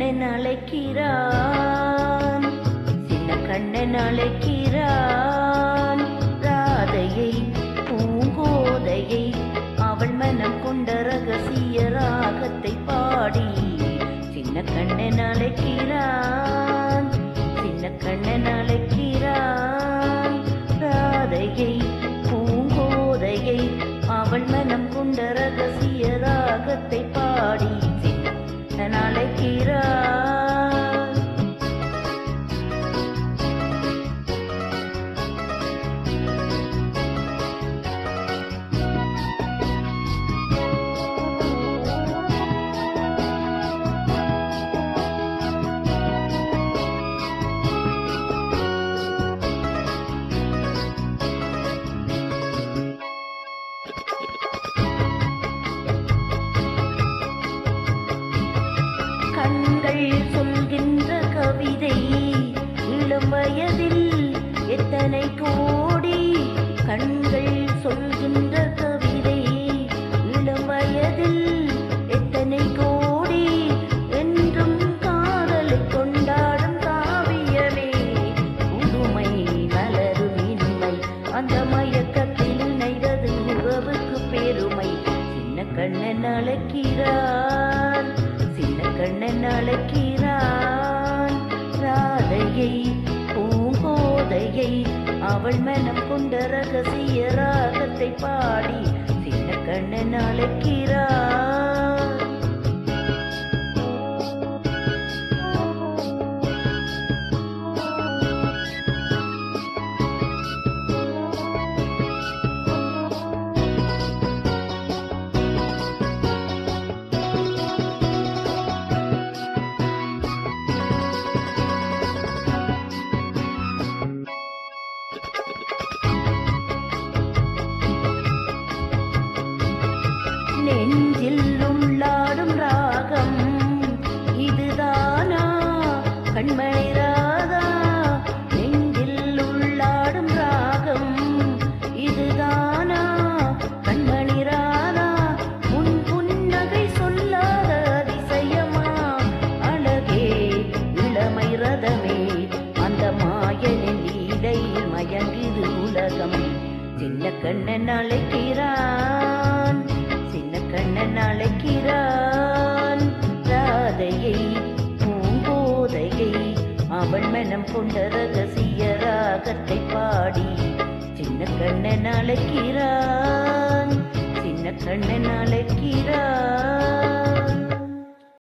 கண்ணன் அழைக்கிறான், சின்ன கண்ணன் அழைக்கிறான். ராதையை பூங்கோதையை அவள் மனம் கொண்ட ரகசிய ராகத்தை பாடி சின்ன கண்ணன் அழைக்கிறான், சின்ன கண்ணன் அழைக்கிறான். ராதையை பூங்கோதையை அவள் மனம் கொண்ட ரகசிய ராகத்தை பாடி சின்ன கண்ணன் அழைக்கிறான். கண்கள் சொல்கின்ற கவிதை இளம் வயதில் எத்தனை கோடி. கண்கள் சொல்கின்ற கவிதை இளம் வயதில் எத்தனை கோடி. என்றும் காதலை கொண்டாடும் காவியமே புதுமை மலரும் இன்மை. அந்த மயக்கத்தில் இணைந்தது உறவுக்கு பெருமை. சின்ன கண்ணன் அழைக்கிறான், சின்ன கண்ணன் அழைக்கிறான். ராதையை பூங்கோதையை அவள் மனம் கொண்ட ரகசிய ராகத்தை பாடி சின்ன கண்ணன் அழைக்கிறான். நெஞ்சில் உள்ளாடும் ராகம் இதுதானா கண்மணி ராதா. நெஞ்சில் உள்ளாடும் ராகம் இதுதானா கண்மணி ராதா. உன் புன்னகை சொல்லாத அதிசயமா அழகே இளமை ரதமே. அந்த மாயனின் லீலையில் மயங்குது உலகம். சின்ன கண்ணன் அழைக்கிறான், சின்ன கண்ணன் அழைக்கிறான். ராதையை பூங்கோதையை அவள் மனம் கொண்ட ரகசிய ராகத்தை பாடி சின்ன கண்ணன் அழைக்கிறான், சின்ன கண்ணன் அழைக்கிறான்.